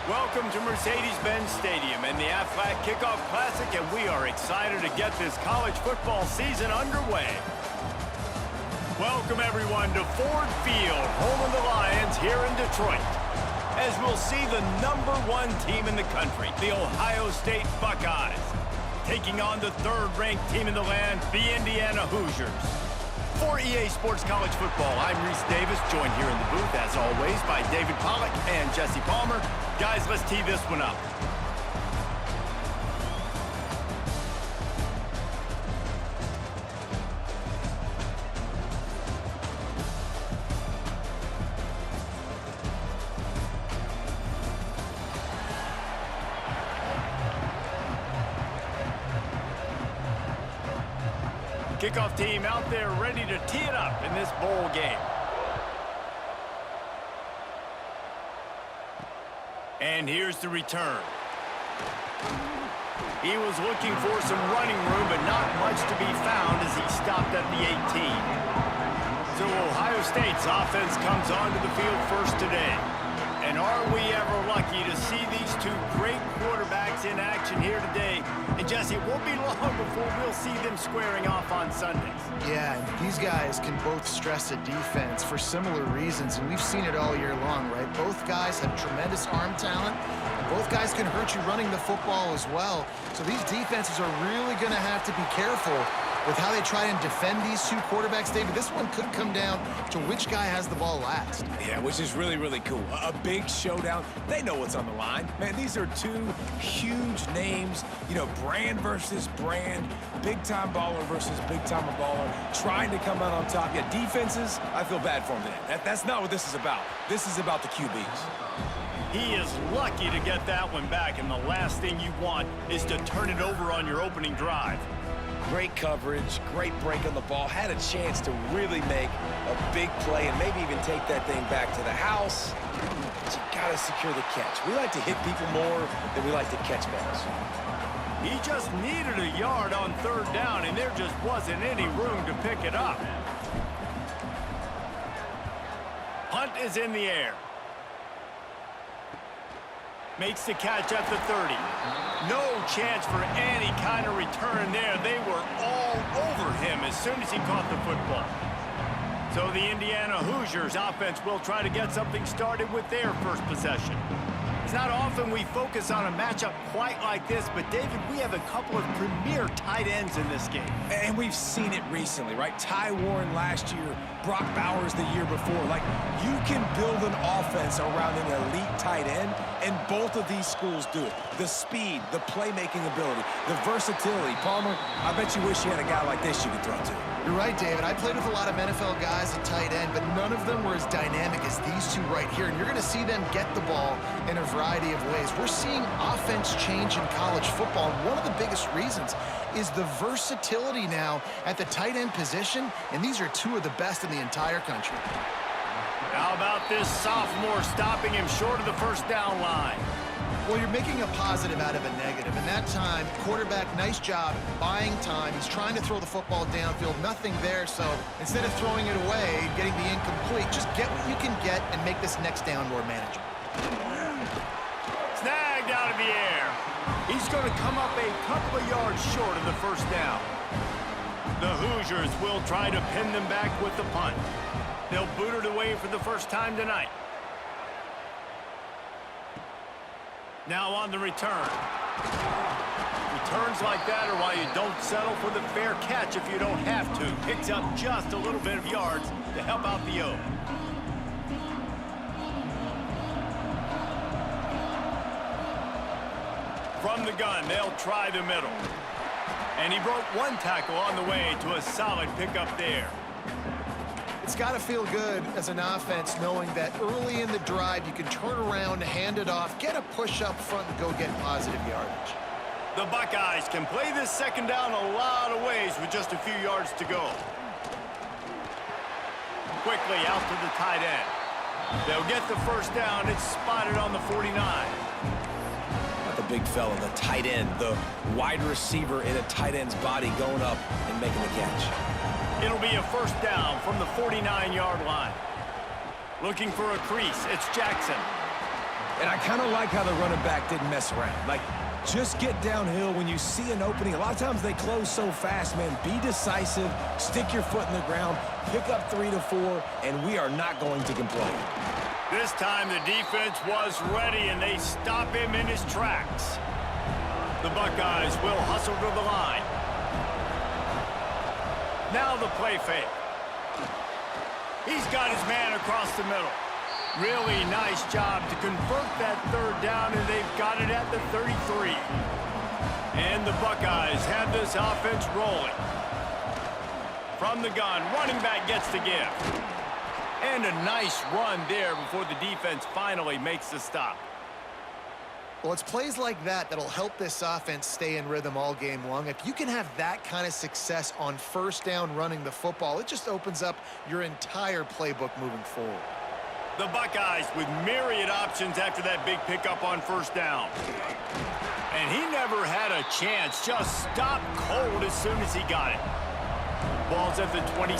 Welcome to Mercedes-Benz Stadium and the Aflac Kickoff Classic, and we are excited to get this college football season underway. Welcome, everyone, to Ford Field, home of the Lions here in Detroit, as we'll see the #1 team in the country, the Ohio State Buckeyes, taking on the third-ranked team in the land, the Indiana Hoosiers. For EA Sports College Football, I'm Reese Davis, joined here in the booth, as always, by David Pollack and Jesse Palmer. Guys, let's tee this one up. Kickoff team out there ready to tee it up in this bowl game. And here's the return. He was looking for some running room, but not much to be found as he stopped at the 18. So Ohio State's offense comes onto the field first today. And are we ever lucky to see these two great quarterbacks in action here today? And Jesse, it won't be long before we'll see them squaring off on Sundays. Yeah, these guys can both stress a defense for similar reasons, and we've seen it all year long, right? Both guys have tremendous arm talent, and both guys can hurt you running the football as well. So these defenses are really going to have to be careful with how they try and defend these two quarterbacks, David. This one could come down to which guy has the ball last. Yeah, which is really, really cool. A big showdown. They know what's on the line. Man, these are two huge names. You know, brand versus brand. Big-time baller versus big-time baller. Trying to come out on top. Yeah, defenses, I feel bad for them today. That's not what this is about. This is about the QBs. He is lucky to get that one back, and the last thing you want is to turn it over on your opening drive. Great coverage, great break on the ball. Had a chance to really make a big play and maybe even take that thing back to the house. But you gotta secure the catch. We like to hit people more than we like to catch balls. He just needed a yard on third down, and there just wasn't any room to pick it up. Punt is in the air. Makes the catch at the 30. No chance for any kind of return there. They were all over him as soon as he caught the football. So the Indiana Hoosiers offense will try to get something started with their first possession. It's not often we focus on a matchup quite like this, but David, we have a couple of premier tight ends in this game. And we've seen it recently, right? Ty Warren last year, Brock Bowers the year before. Like, you can build an offense around an elite tight end, and both of these schools do it. The speed, the playmaking ability, the versatility. Palmer, I bet you wish you had a guy like this you could throw to. You're right, David. I played with a lot of NFL guys at tight end, but none of them were as dynamic as these two right here. And you're going to see them get the ball in a variety of ways. We're seeing offense change in college football, and one of the biggest reasons is the versatility now at the tight end position, and these are two of the best in the entire country. How about this sophomore stopping him short of the first down line? Well, you're making a positive out of a negative. And that time, quarterback, nice job buying time. He's trying to throw the football downfield. Nothing there, so instead of throwing it away, getting the incomplete, just get what you can get and make this next down more manageable. Snagged out of the air. He's going to come up a couple of yards short of the first down. The Hoosiers will try to pin them back with the punt. They'll boot it away for the first time tonight. Now on the return. Returns like that are why you don't settle for the fair catch if you don't have to. Picks up just a little bit of yards to help out the O. From the gun, they'll try the middle. And he broke one tackle on the way to a solid pickup there. It's got to feel good as an offense knowing that early in the drive you can turn around, hand it off, get a push up front, and go get positive yardage. The Buckeyes can play this second down a lot of ways with just a few yards to go. Quickly out to the tight end. They'll get the first down. It's spotted on the 49. Not the big fella, the tight end, the wide receiver in a tight end's body going up and making the catch. It'll be a first down from the 49-yard line. Looking for a crease, it's Jackson. And I kind of like how the running back didn't mess around. Like, just get downhill when you see an opening. A lot of times they close so fast, man. Be decisive, stick your foot in the ground, pick up 3 to 4, and we are not going to complain. This time the defense was ready, and they stop him in his tracks. The Buckeyes will hustle to the line. Now the play fake. He's got his man across the middle. Really nice job to convert that third down, and they've got it at the 33. And the Buckeyes have this offense rolling. From the gun, running back gets the give. And a nice run there before the defense finally makes the stop. Well, it's plays like that that'll help this offense stay in rhythm all game long. If you can have that kind of success on first down running the football, it just opens up your entire playbook moving forward. The Buckeyes with myriad options after that big pickup on first down. And he never had a chance, just stopped cold as soon as he got it. Ball's at the 27,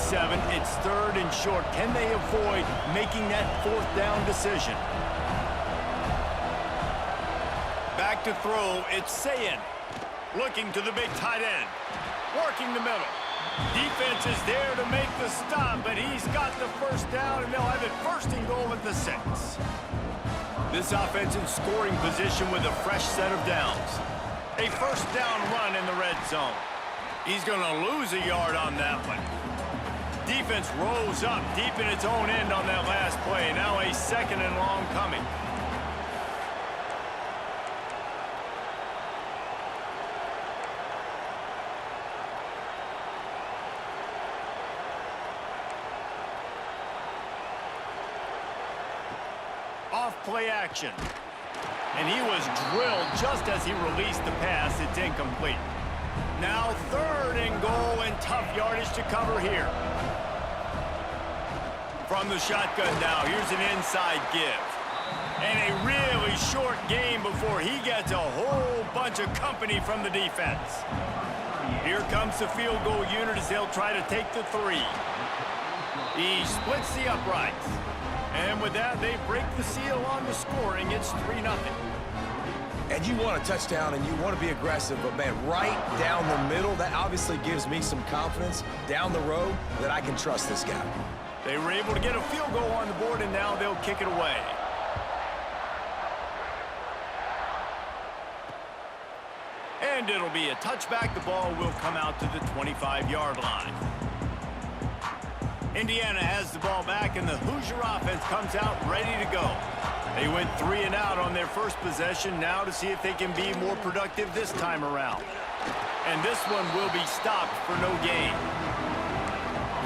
it's 3rd and short. Can they avoid making that 4th down decision? Back to throw, it's Sayin. Looking to the big tight end. Working the middle. Defense is there to make the stop, but he's got the first down, and they'll have it 1st and goal at the 6. This offense in scoring position with a fresh set of downs. A first down run in the red zone. He's going to lose a yard on that one. Defense rose up deep in its own end on that last play. Now a 2nd and long coming. Play action. And he was drilled just as he released the pass. It's incomplete. Now 3rd and goal, and tough yardage to cover here. From the shotgun now, here's an inside give. And a really short game before he gets a whole bunch of company from the defense. Here comes the field goal unit as they'll try to take the 3. He splits the uprights. And with that, they break the seal on the scoring. It's 3-0. And you want a touchdown, and you want to be aggressive, but, man, right down the middle, that obviously gives me some confidence down the road that I can trust this guy. They were able to get a field goal on the board, and now they'll kick it away. And it'll be a touchback. The ball will come out to the 25-yard line. Indiana has the ball back, and the Hoosier offense comes out ready to go. They went 3 and out on their first possession, now to see if they can be more productive this time around. And this one will be stopped for no gain.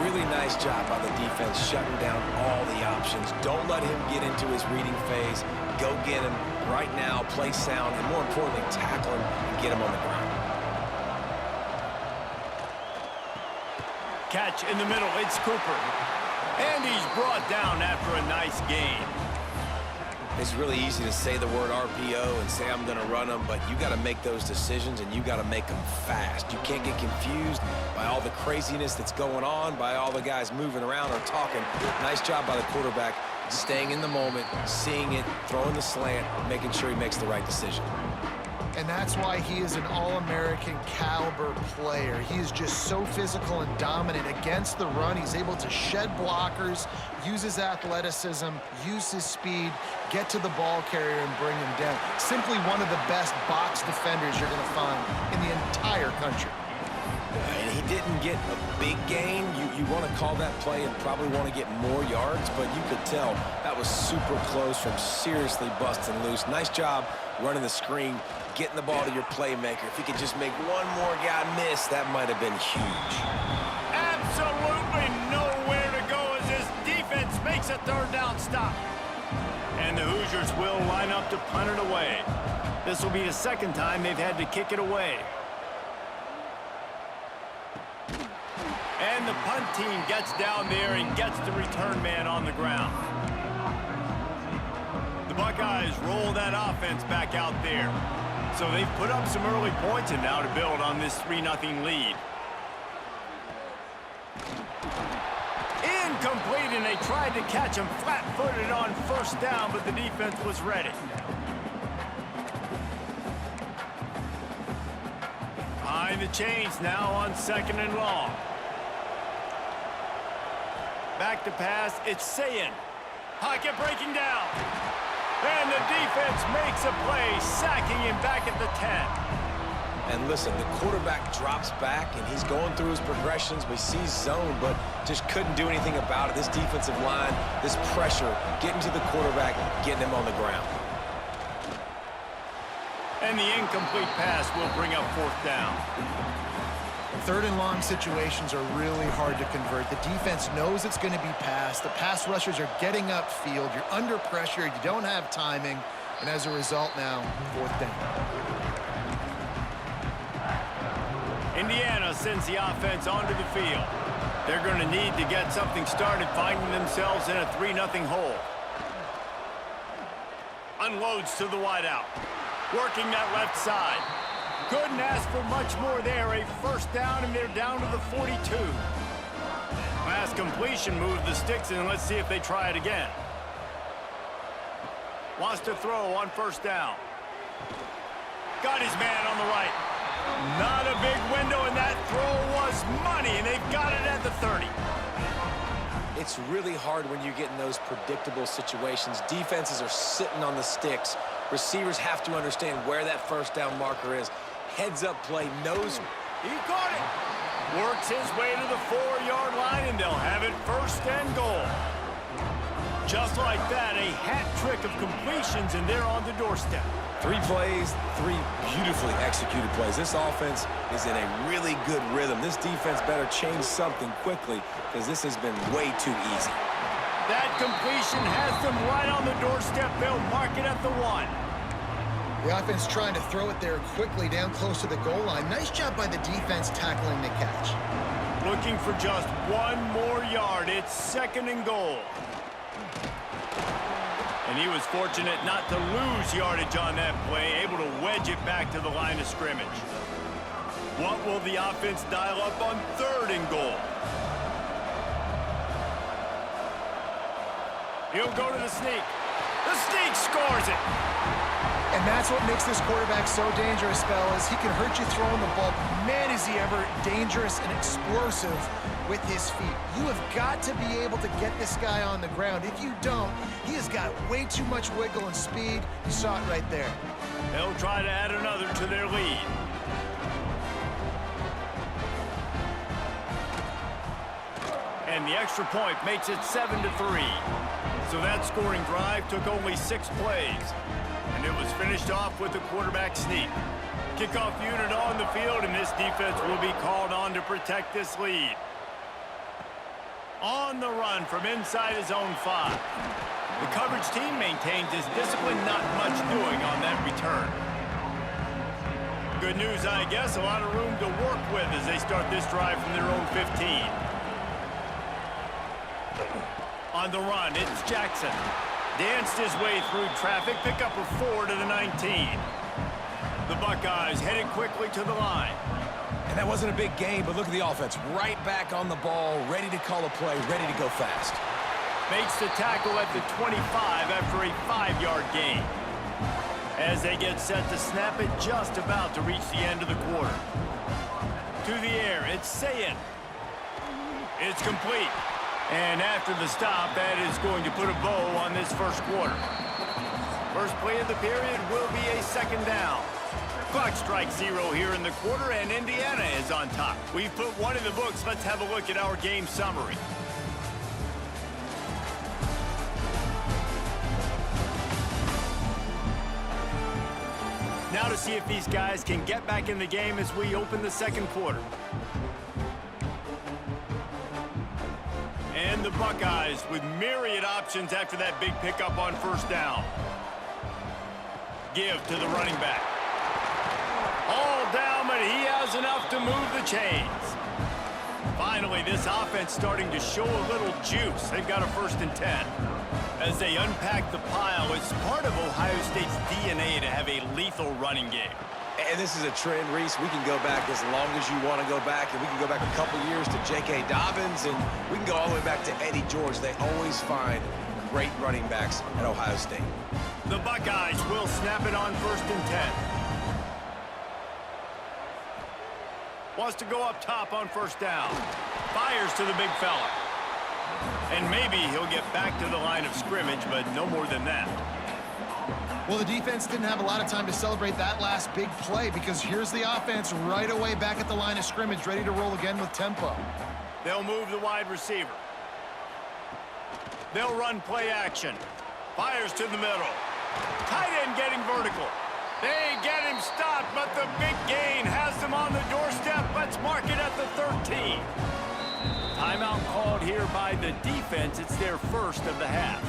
Really nice job by the defense shutting down all the options. Don't let him get into his reading phase. Go get him right now, play sound, and more importantly, tackle him and get him on the ground. Catch in the middle, it's Cooper. And he's brought down after a nice gain. It's really easy to say the word RPO and say I'm going to run them, but you got to make those decisions, and you got to make them fast. You can't get confused by all the craziness that's going on, by all the guys moving around or talking. Nice job by the quarterback, staying in the moment, seeing it, throwing the slant, making sure he makes the right decision. And that's why he is an All-American caliber player. He is just so physical and dominant against the run. He's able to shed blockers, use his athleticism, use his speed, get to the ball carrier and bring him down. Simply one of the best box defenders you're going to find in the entire country. And he didn't get a big gain. You want to call that play and probably want to get more yards, but you could tell that was super close from seriously busting loose. Nice job running the screen, getting the ball to your playmaker. If he could just make one more guy miss, that might have been huge. Absolutely nowhere to go as this defense makes a 3rd down stop. And the Hoosiers will line up to punt it away. This will be the 2nd time they've had to kick it away. And the punt team gets down there and gets the return man on the ground. The Buckeyes roll that offense back out there. So they've put up some early points and now to build on this 3-0 lead. Incomplete, and they tried to catch him flat-footed on first down, but the defense was ready. Behind the chains now on 2nd and long. Back to pass, it's Sayin. Pocket breaking down. And the defense makes a play, sacking him back at the 10. And listen, the quarterback drops back, and he's going through his progressions. We see zone, but just couldn't do anything about it. This defensive line, this pressure, getting to the quarterback, getting him on the ground. And the incomplete pass will bring up 4th down. 3rd and long situations are really hard to convert. The defense knows it's going to be passed. The pass rushers are getting upfield. You're under pressure. You don't have timing. And as a result now, 4th down. Indiana sends the offense onto the field. They're going to need to get something started, finding themselves in a 3-0 hole. Unloads to the wideout. Working that left side. Couldn't ask for much more there. A 1st down, and they're down to the 42. Pass completion moved the sticks, and let's see if they try it again. Wants to throw on 1st down. Got his man on the right. Not a big window, and that throw was money, and they've got it at the 30. It's really hard when you get in those predictable situations. Defenses are sitting on the sticks. Receivers have to understand where that 1st down marker is. Heads-up play, knows. He caught it. Works his way to the 4-yard line, and they'll have it 1st and goal. Just like that, a hat trick of completions, and they're on the doorstep. 3 plays, 3 beautifully executed plays. This offense is in a really good rhythm. This defense better change something quickly because this has been way too easy. That completion has them right on the doorstep. They'll mark it at the 1. The offense trying to throw it there quickly down close to the goal line. Nice job by the defense tackling the catch. Looking for just 1 more yard. It's 2nd and goal. And he was fortunate not to lose yardage on that play, able to wedge it back to the line of scrimmage. What will the offense dial up on 3rd and goal? He'll go to the sneak. The sneak scores it. And that's what makes this quarterback so dangerous, fellas. He can hurt you throwing the ball. Man, is he ever dangerous and explosive with his feet. You have got to be able to get this guy on the ground. If you don't, he has got way too much wiggle and speed. You saw it right there. They'll try to add another to their lead. And the extra point makes it 7-3. So that scoring drive took only 6 plays. And it was finished off with a quarterback sneak. Kickoff unit on the field, and this defense will be called on to protect this lead. On the run from inside his own 5. The coverage team maintains his discipline, not much doing on that return. Good news, I guess, a lot of room to work with as they start this drive from their own 15. On the run, it's Jackson. Danced his way through traffic, pick up a 4 to the 19. The Buckeyes headed quickly to the line. And that wasn't a big game, but look at the offense. Right back on the ball, ready to call a play, ready to go fast. Makes the tackle at the 25 after a 5-yard gain. As they get set to snap it, just about to reach the end of the quarter. To the air, it's Sayin. It's complete. And after the stop, that is going to put a bow on this first quarter. First play of the period will be a 2nd down. Clock strikes 0 here in the quarter, and Indiana is on top. We've put 1 in the books. Let's have a look at our game summary. Now to see if these guys can get back in the game as we open the 2nd quarter. And the Buckeyes with myriad options after that big pickup on 1st down. Give to the running back. All down, but he has enough to move the chains. 5 Finally, this offense starting to show a little juice. They've got a 1st and 10. As they unpack the pile, it's part of Ohio State's DNA to have a lethal running game. And this is a trend, Reese. We can go back as long as you want to go back, and we can go back a couple years to J.K. Dobbins, and we can go all the way back to Eddie George. They always find great running backs at Ohio State. The Buckeyes will snap it on 1st and 10. Wants to go up top on 1st down. Fires to the big fella. And maybe he'll get back to the line of scrimmage, but no more than that. Well, the defense didn't have a lot of time to celebrate that last big play because here's the offense right away back at the line of scrimmage, ready to roll again with tempo. They'll move the wide receiver. They'll run play action. Fires to the middle. Tight end getting vertical. They get him stopped, but the big gain has them on the doorstep. Let's mark it at the 13. Timeout called here by the defense. It's their 1st of the half.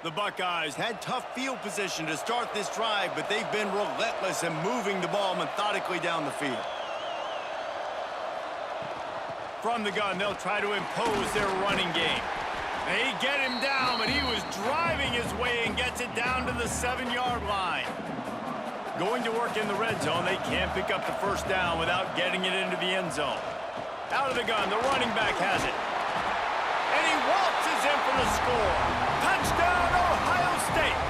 The Buckeyes had tough field position to start this drive, but they've been relentless in moving the ball methodically down the field. From the gun, they'll try to impose their running game. They get him down, but he was driving his way and gets it down to the 7-yard line. Going to work in the red zone, they can't pick up the 1st down without getting it into the end zone. Out of the gun, the running back has it. And he waltzes in for the score. Touchdown, Ohio State.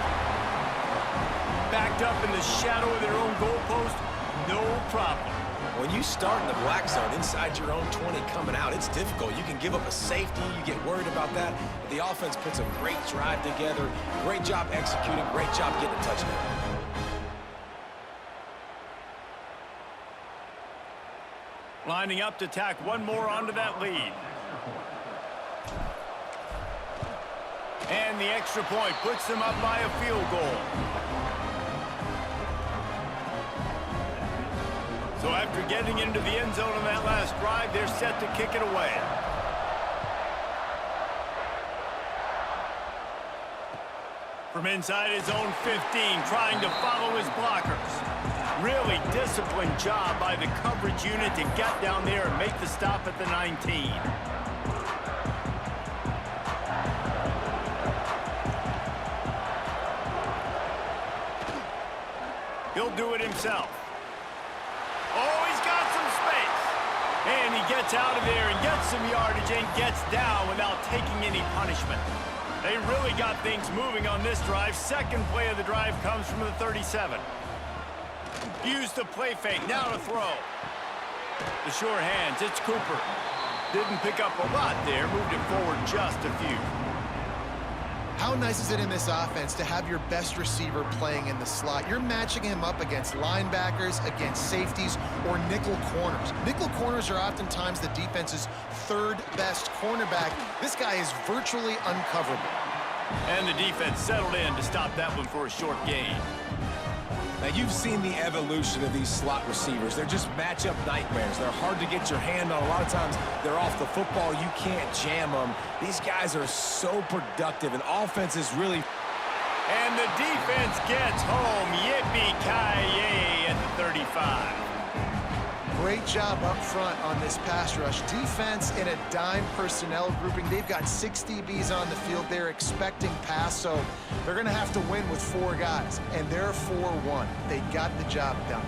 Backed up in the shadow of their own goalpost, no problem. When you start in the black zone inside your own 20 coming out, it's difficult. You can give up a safety. You get worried about that. But the offense puts a great drive together. Great job executing. Great job getting a touchdown. Lining up to tack one more onto that lead. And the extra point puts them up by a field goal. So after getting into the end zone on that last drive, they're set to kick it away. From inside his own 15, trying to follow his blockers. Really disciplined job by the coverage unit to get down there and make the stop at the 19. He'll do it himself. Oh, he's got some space. And he gets out of there and gets some yardage and gets down without taking any punishment. They really got things moving on this drive. 2nd play of the drive comes from the 37. Use the play fake, now to throw. The sure hands, it's Cooper. Didn't pick up a lot there, moved it forward just a few. How nice is it in this offense to have your best receiver playing in the slot? You're matching him up against linebackers, against safeties, or nickel corners. Nickel corners are oftentimes the defense's 3rd best cornerback. This guy is virtually uncoverable. And the defense settled in to stop that one for a short gain. Now, you've seen the evolution of these slot receivers. They're just matchup nightmares. They're hard to get your hand on. A lot of times, they're off the football. You can't jam them. These guys are so productive, and offense is really... And the defense gets home. Yippee-ki-yay at the 35. Great job up front on this pass rush. Defense in a dime personnel grouping. They've got 6 DBs on the field. They're expecting pass, so they're going to have to win with 4 guys, and they're 4-1. They got the job done.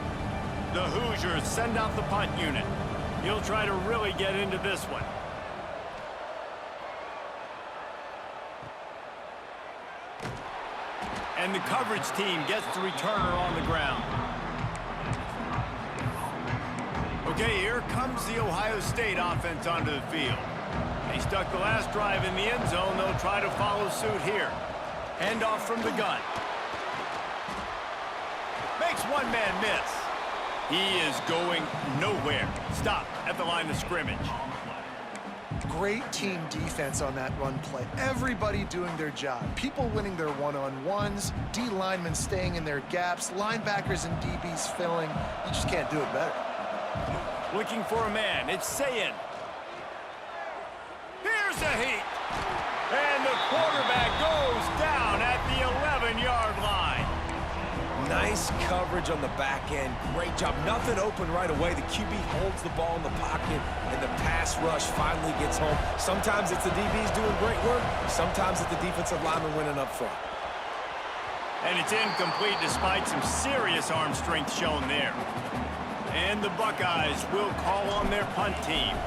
The Hoosiers send out the punt unit. He'll try to really get into this one. And the coverage team gets the returner on the ground. Okay, here comes the Ohio State offense onto the field. They stuck the last drive in the end zone. They'll try to follow suit here. Handoff from the gun. Makes one man miss. He is going nowhere. Stopped at the line of scrimmage. Great team defense on that run play. Everybody doing their job. People winning their one-on-ones, D linemen staying in their gaps, linebackers and DBs filling. You just can't do it better. Looking for a man. It's Sayin. Here's a heat. And the quarterback goes down at the 11-yard line. Nice coverage on the back end. Great job. Nothing open right away. The QB holds the ball in the pocket, and the pass rush finally gets home. Sometimes it's the DBs doing great work. Sometimes it's the defensive lineman winning up front. And it's incomplete despite some serious arm strength shown there. And the Buckeyes will call on their punt team.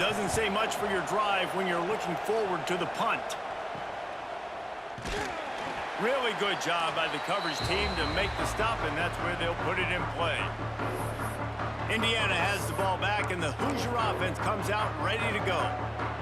Doesn't say much for your drive when you're looking forward to the punt. Really good job by the coverage team to make the stop, and that's where they'll put it in play. Indiana has the ball back, and the Hoosier offense comes out ready to go.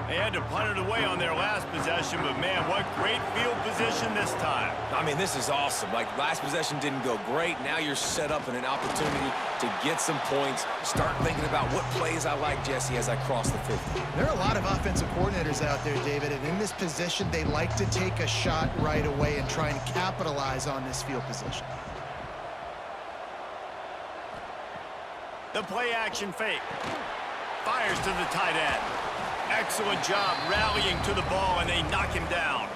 They had to punt it away on their last possession, but man, what great field position this time. I mean, this is awesome. Like, last possession didn't go great. Now you're set up in an opportunity to get some points. Start thinking about what plays I like, Jesse, as I cross the 50. There are a lot of offensive coordinators out there, David, and in this position, they like to take a shot right away and try and capitalize on this field position. The play action fake. Fires to the tight end. Excellent job rallying to the ball, and they knock him down.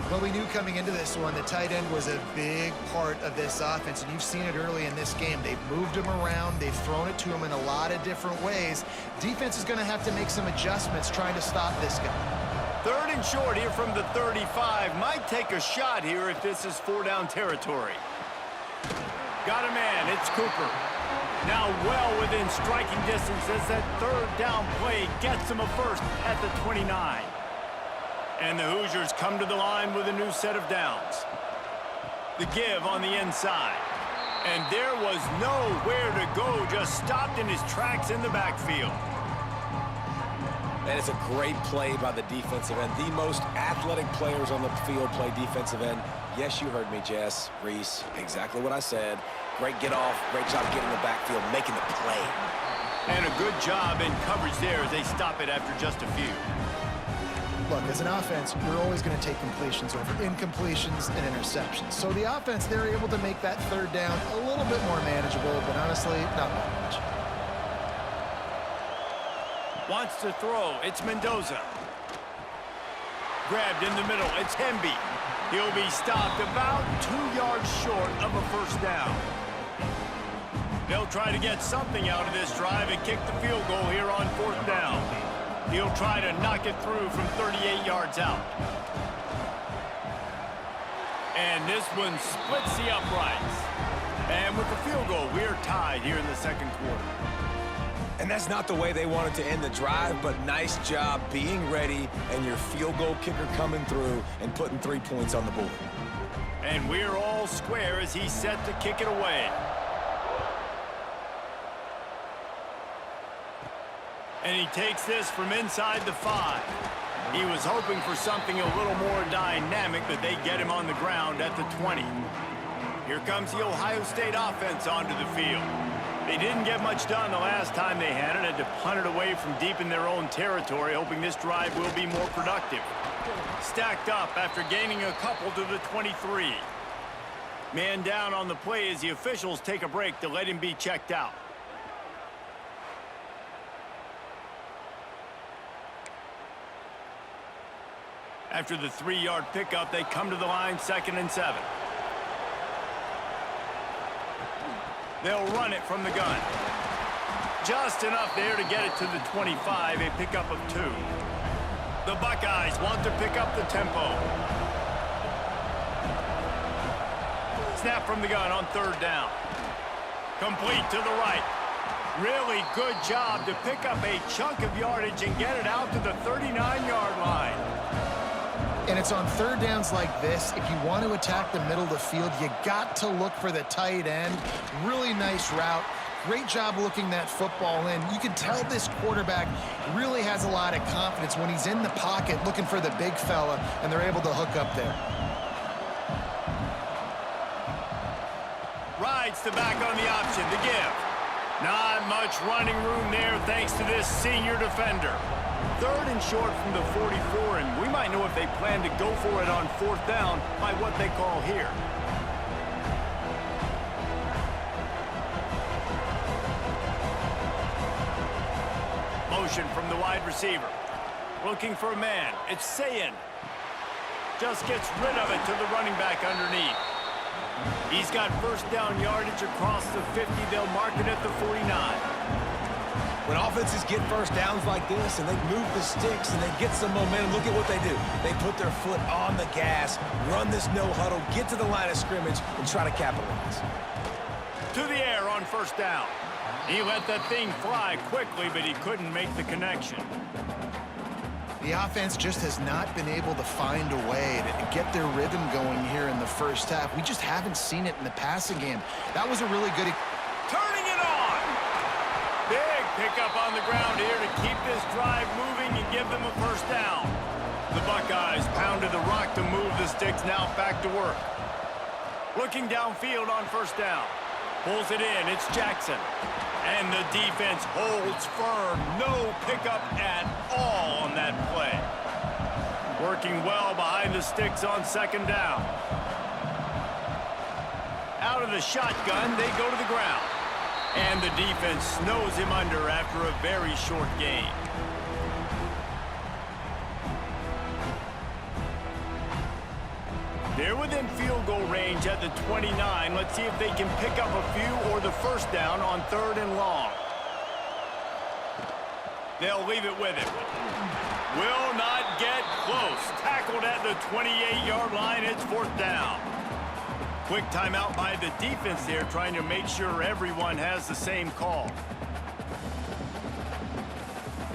Well, we knew coming into this one the tight end was a big part of this offense, and you've seen it early in this game. They've moved him around. They've thrown it to him in a lot of different ways. Defense is going to have to make some adjustments trying to stop this guy. 3rd and short here from the 35. Might take a shot here if this is 4-down territory. Got a man. It's Cooper. Now well within striking distance as that 3rd down play gets him a first at the 29. And the Hoosiers come to the line with a new set of downs. The give on the inside. And there was nowhere to go, just stopped in his tracks in the backfield. And it's a great play by the defensive end. The most athletic players on the field play defensive end. Yes, you heard me, Jess, Reese, exactly what I said. Great get off, great job getting in the backfield, making the play. And a good job in coverage there as they stop it after just a few. Look, as an offense, you're always going to take completions over incompletions and interceptions. So the offense, they're able to make that 3rd down a little bit more manageable, but honestly, not that much. Wants to throw. It's Mendoza. Grabbed in the middle. It's Hemby. He'll be stopped about 2 yards short of a first down. They'll try to get something out of this drive and kick the field goal here on 4th down. He'll try to knock it through from 38 yards out. And this one splits the uprights. And with the field goal, we're tied here in the 2nd quarter. And that's not the way they wanted to end the drive, but nice job being ready and your field goal kicker coming through and putting 3 points on the board. And we're all square as he's set to kick it away. And he takes this from inside the 5. He was hoping for something a little more dynamic, but they get him on the ground at the 20. Here comes the Ohio State offense onto the field. They didn't get much done the last time they had to punt it away from deep in their own territory, hoping this drive will be more productive. Stacked up after gaining a couple to the 23. Man down on the play as the officials take a break to let him be checked out. After the 3-yard pickup, they come to the line 2nd and 7. They'll run it from the gun. Just enough there to get it to the 25, a pickup of 2. The Buckeyes want to pick up the tempo. Snap from the gun on 3rd down. Complete to the right. Really good job to pick up a chunk of yardage and get it out to the 39-yard line. And it's on 3rd downs like this. If you want to attack the middle of the field, you got to look for the tight end. Really nice route. Great job looking that football in. You can tell this quarterback really has a lot of confidence when he's in the pocket looking for the big fella, and they're able to hook up there. Rides the back on the option, the give. Not much running room there thanks to this senior defender. 3rd and short from the 44, and we might know if they plan to go for it on 4th down by what they call here. Motion from the wide receiver. Looking for a man. It's Sayin. Just gets rid of it to the running back underneath. He's got first down yardage across the 50. They'll mark it at the 49. When offenses get first downs like this and they move the sticks and they get some momentum, look at what they do. They put their foot on the gas, run this no huddle, get to the line of scrimmage, and try to capitalize. To the air on first down. He let that thing fly quickly, but he couldn't make the connection. The offense just has not been able to find a way to get their rhythm going here in the first half. We just haven't seen it in the passing game. That was a really good... Turning it on! Big pickup on the ground here to keep this drive moving and give them a first down. The Buckeyes pounded the rock to move the sticks, now back to work. Looking downfield on first down. Pulls it in, it's Jackson. And the defense holds firm. No pickup at all on that play. Working well behind the sticks on second down. Out of the shotgun, they go to the ground. And the defense snows him under after a very short gain. They're within field goal range at the 29. Let's see if they can pick up a few or the first down on 3rd and long. They'll leave it with him. Will not get close. Tackled at the 28-yard line. It's 4th down. Quick timeout by the defense there, trying to make sure everyone has the same call.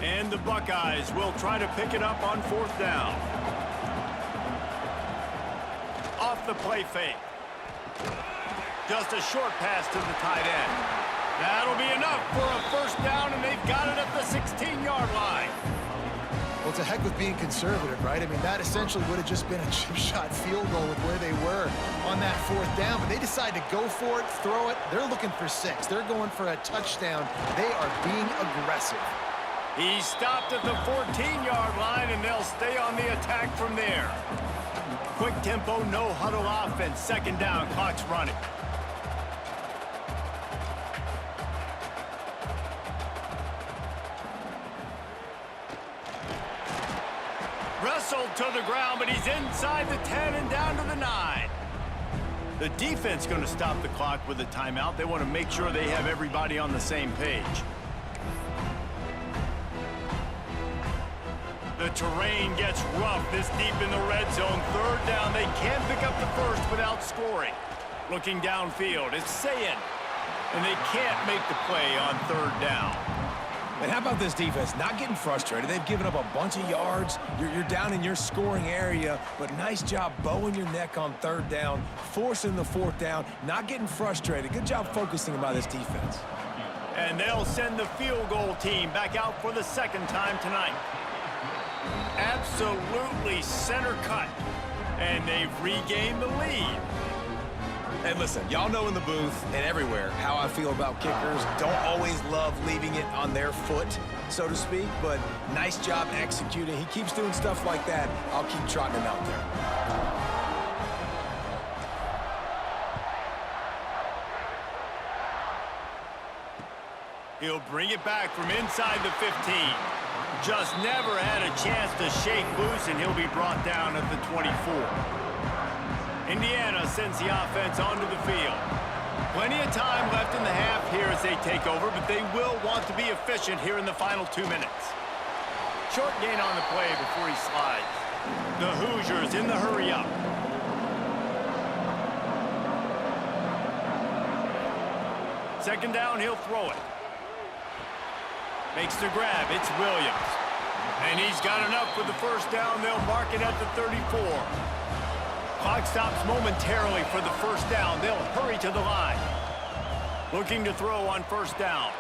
And the Buckeyes will try to pick it up on 4th down. Off the play fake. Just a short pass to the tight end. That'll be enough for a first down, and they've got it at the 16-yard line. Well, it's a heck with being conservative, right? I mean, that essentially would have just been a chip shot field goal with where they were on that 4th down, but they decide to go for it, throw it. They're looking for 6. They're going for a touchdown. They are being aggressive. He stopped at the 14-yard line, and they'll stay on the attack from there. Quick tempo, no huddle offense. 2nd down, clock's running. Wrestled to the ground, but he's inside the 10 and down to the 9. The defense going to stop the clock with a timeout. They want to make sure they have everybody on the same page. The terrain gets rough this deep in the red zone. 3rd down. They can't pick up the first without scoring. Looking downfield, it's Sayin. And they can't make the play on 3rd down. And how about this defense? Not getting frustrated. They've given up a bunch of yards. You're down in your scoring area, but nice job bowing your neck on 3rd down, forcing the 4th down, not getting frustrated. Good job focusing by this defense. And they'll send the field goal team back out for the 2nd time tonight. Absolutely center cut. And they've regained the lead. And listen, y'all know in the booth and everywhere how I feel about kickers. Don't always love leaving it on their foot, so to speak, but nice job executing. He keeps doing stuff like that. I'll keep trotting him out there. He'll bring it back from inside the 15. Just never had a chance to shake loose, and he'll be brought down at the 24. Indiana sends the offense onto the field. Plenty of time left in the half here as they take over, but they will want to be efficient here in the final 2 minutes. Short gain on the play before he slides. The Hoosiers in the hurry-up. Second down, he'll throw it. Makes the grab. It's Williams. And he's got enough for the first down. They'll mark it at the 34. Clock stops momentarily for the first down. They'll hurry to the line. Looking to throw on first down.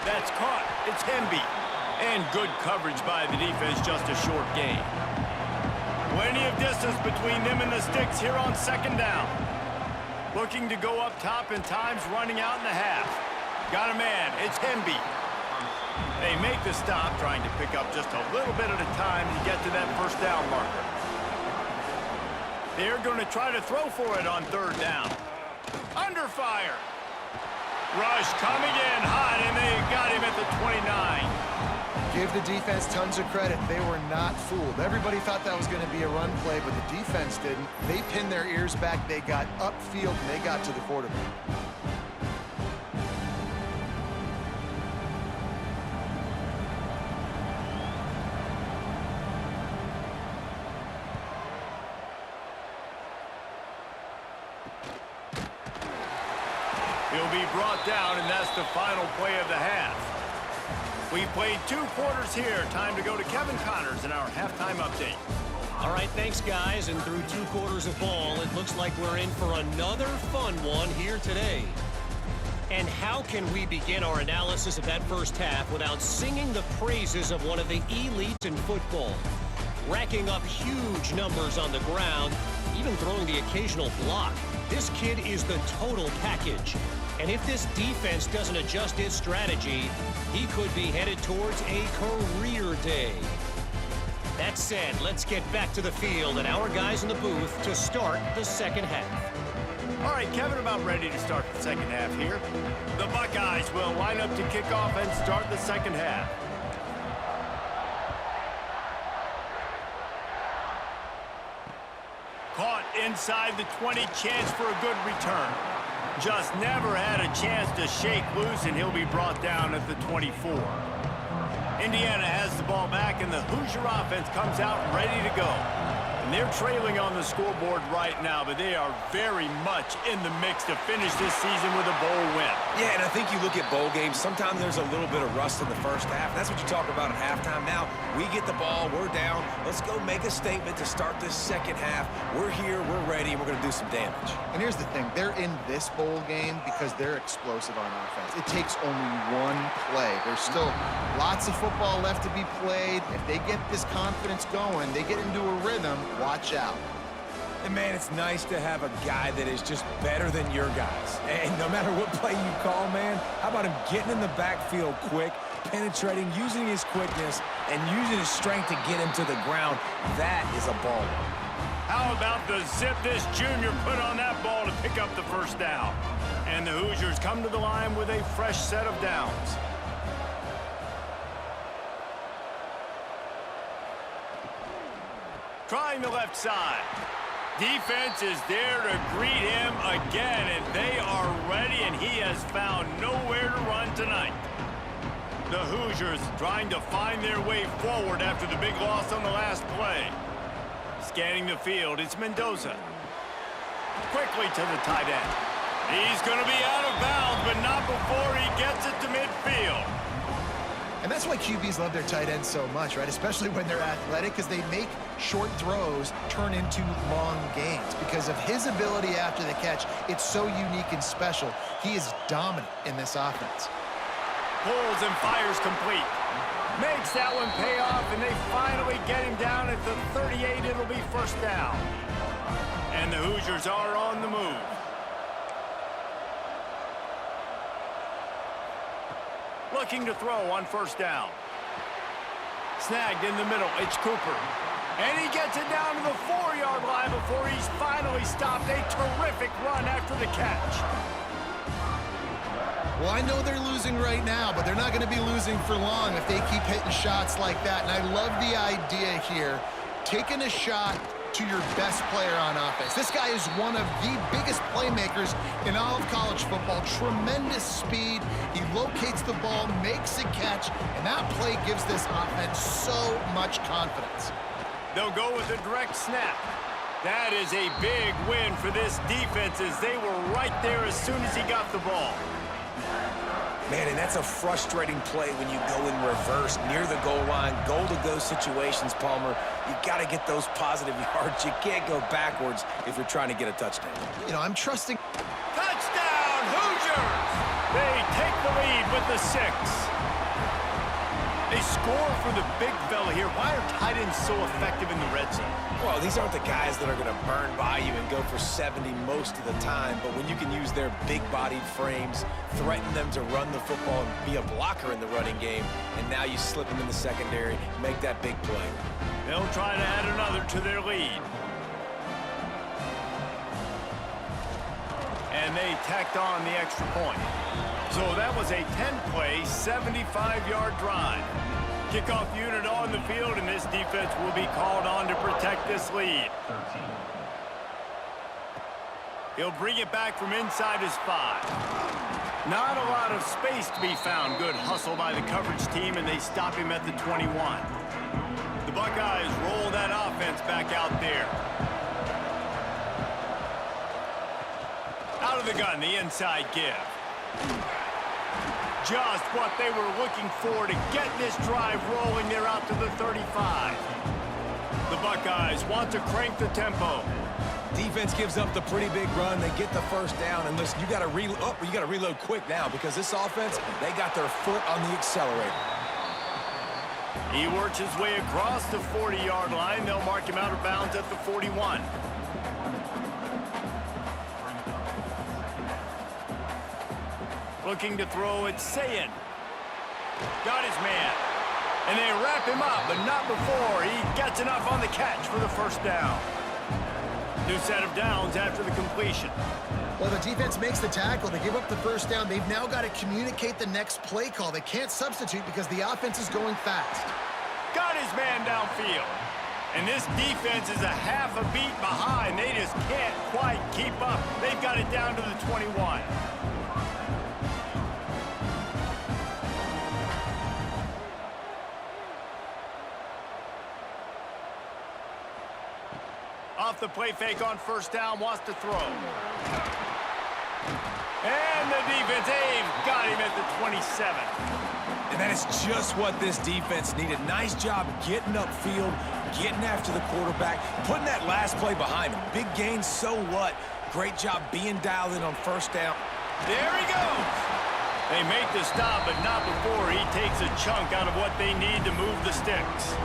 That's caught. It's Hemby. And good coverage by the defense, just a short gain. Plenty of distance between them and the sticks here on 2nd down. Looking to go up top, and time's running out in the half. Got a man. It's Hemby. They make the stop, trying to pick up just a little bit at a time to get to that first down marker. They're going to try to throw for it on 3rd down. Under fire. Rush coming in hot, and they got him at the 29. Give the defense tons of credit. They were not fooled. Everybody thought that was going to be a run play, but the defense didn't. They pinned their ears back. They got upfield, and they got to the quarterback. He'll be brought down, and that's the final play of the half. We've played 2 quarters here. Time to go to Kevin Connors in our halftime update. All right, thanks, guys. And through 2 quarters of ball, it looks like we're in for another fun one here today. And how can we begin our analysis of that first half without singing the praises of one of the elites in football? Racking up huge numbers on the ground, even throwing the occasional block. This kid is the total package. And if this defense doesn't adjust its strategy, he could be headed towards a career day. That said, let's get back to the field and our guys in the booth to start the second half. All right, Kevin, about ready to start the second half here. The Buckeyes will line up to kick off and start the second half. Caught inside the 20, chance for a good return. Just never had a chance to shake loose, and he'll be brought down at the 24. Indiana has the ball back, and the Hoosier offense comes out ready to go. And they're trailing on the scoreboard right now, but they are very much in the mix to finish this season with a bowl win. Yeah, and I think you look at bowl games, sometimes there's a little bit of rust in the first half. That's what you talk about at halftime. Now, we get the ball, we're down. Let's go make a statement to start this second half. We're here, we're ready, and we're going to do some damage. And here's the thing. They're in this bowl game because they're explosive on offense. It takes only one play. There's still lots of football left to be played. If they get this confidence going, they get into a rhythm, watch out. And, man, it's nice to have a guy that is just better than your guys. And no matter what play you call, man, how about him getting in the backfield quick, penetrating, using his quickness, and using his strength to get him to the ground? That is a baller. How about the zip this junior put on that ball to pick up the first down? And the Hoosiers come to the line with a fresh set of downs. Trying the left side. Defense is there to greet him again, and they are ready, and he has found nowhere to run tonight. The Hoosiers trying to find their way forward after the big loss on the last play. Scanning the field, it's Mendoza. Quickly to the tight end. He's going to be out of bounds, but not before he gets it to midfield. And that's why QBs love their tight ends so much, right? Especially when they're athletic, because they make short throws turn into long gains. Because of his ability after the catch, it's so unique and special. He is dominant in this offense. Pulls and fires complete. Makes that one pay off, and they finally get him down at the 38. It'll be first down. And the Hoosiers are on the move. Looking to throw on first down. Snagged in the middle. It's Cooper. And he gets it down to the 4-yard line before he's finally stopped. A terrific run after the catch. Well, I know they're losing right now, but they're not going to be losing for long if they keep hitting shots like that. And I love the idea here, taking a shot to your best player on offense. This guy is one of the biggest playmakers in all of college football. Tremendous speed. He locates the ball, makes a catch, and that play gives this offense so much confidence. They'll go with a direct snap. That is a big win for this defense as they were right there as soon as he got the ball. Man, and that's a frustrating play when you go in reverse near the goal line, goal-to-go situations, Palmer. You got to get those positive yards. You can't go backwards if you're trying to get a touchdown. You know, I'm trusting. Touchdown, Hoosiers! They take the lead with the 6. They score for the big fella here. Why are tight ends so effective in the red zone? Well, these aren't the guys that are going to burn by you and go for 70 most of the time, but when you can use their big-bodied frames, threaten them to run the football and be a blocker in the running game, and now you slip them in the secondary, make that big play. They'll try to add another to their lead. And they tacked on the extra point. So that was a 10-play, 75-yard drive. Kickoff unit on the field, and this defense will be called on to protect this lead. He'll bring it back from inside his 5. Not a lot of space to be found. Good hustle by the coverage team, and they stop him at the 21. The Buckeyes roll that offense back out there. Out of the gun, the inside give. Just what they were looking for to get this drive rolling. They're out to the 35. The Buckeyes want to crank the tempo. Defense gives up the pretty big run. They get the first down. And listen, you got to reload quick now because this offense, they got their foot on the accelerator. He works his way across the 40-yard line. They'll mark him out of bounds at the 41. Looking to throw, it's Sayin. Got his man. And they wrap him up, but not before he gets enough on the catch for the first down. New set of downs after the completion. Well, the defense makes the tackle. They give up the first down. They've now got to communicate the next play call. They can't substitute because the offense is going fast. Got his man downfield. And this defense is a half a beat behind. They just can't quite keep up. They've got it down to the 21. Off the play fake on first down, wants to throw. And the defense, they've got him at the 27. And that is just what this defense needed. Nice job getting upfield, getting after the quarterback, putting that last play behind him. Big gain, so what? Great job being dialed in on first down. There he goes. They make the stop, but not before he takes a chunk out of what they need to move the sticks.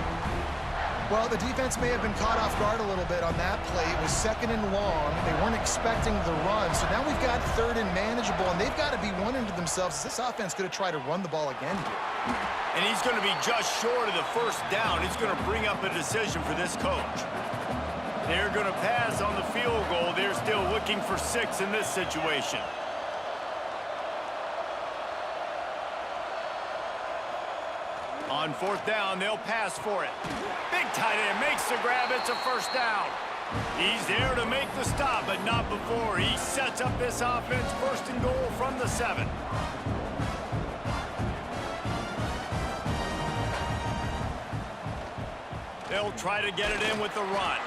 Well, the defense may have been caught off guard a little bit on that play. It was 2nd and long. They weren't expecting the run. So now we've got 3rd and manageable, and they've got to be wondering to themselves, is this offense going to try to run the ball again here? And he's going to be just short of the first down. It's going to bring up a decision for this coach. They're going to pass on the field goal. They're still looking for 6 in this situation. On 4th down, they'll pass for it. Big tight end makes the grab. It's a first down. He's there to make the stop, but not before. He sets up this offense 1st and goal from the 7. They'll try to get it in with the run.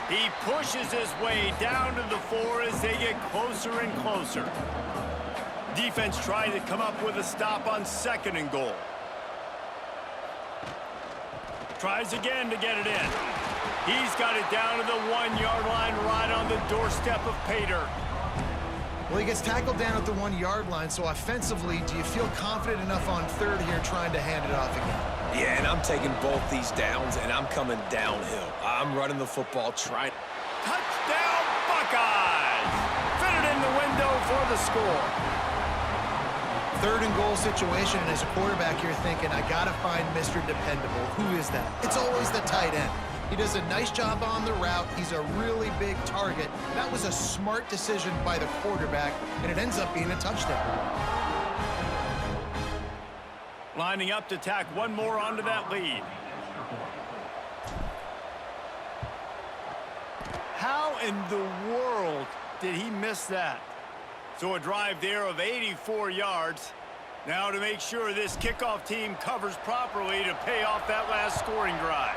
He pushes his way down to the 4 as they get closer and closer. Defense trying to come up with a stop on 2nd and goal. Tries again to get it in. He's got it down to the 1-yard line right on the doorstep of Pater. Well, he gets tackled down at the 1-yard line, so offensively, do you feel confident enough on 3rd here trying to hand it off again? Yeah, and I'm taking both these downs, and I'm coming downhill. I'm running the football, trying. Touchdown, Buckeyes! Fit it in the window for the score. 3rd and goal situation, and as a quarterback, you're thinking, I got to find Mr. Dependable. Who is that? It's always the tight end. He does a nice job on the route. He's a really big target. That was a smart decision by the quarterback, and it ends up being a touchdown. Lining up to tack one more onto that lead. How in the world did he miss that? So a drive there of 84 yards. Now to make sure this kickoff team covers properly to pay off that last scoring drive.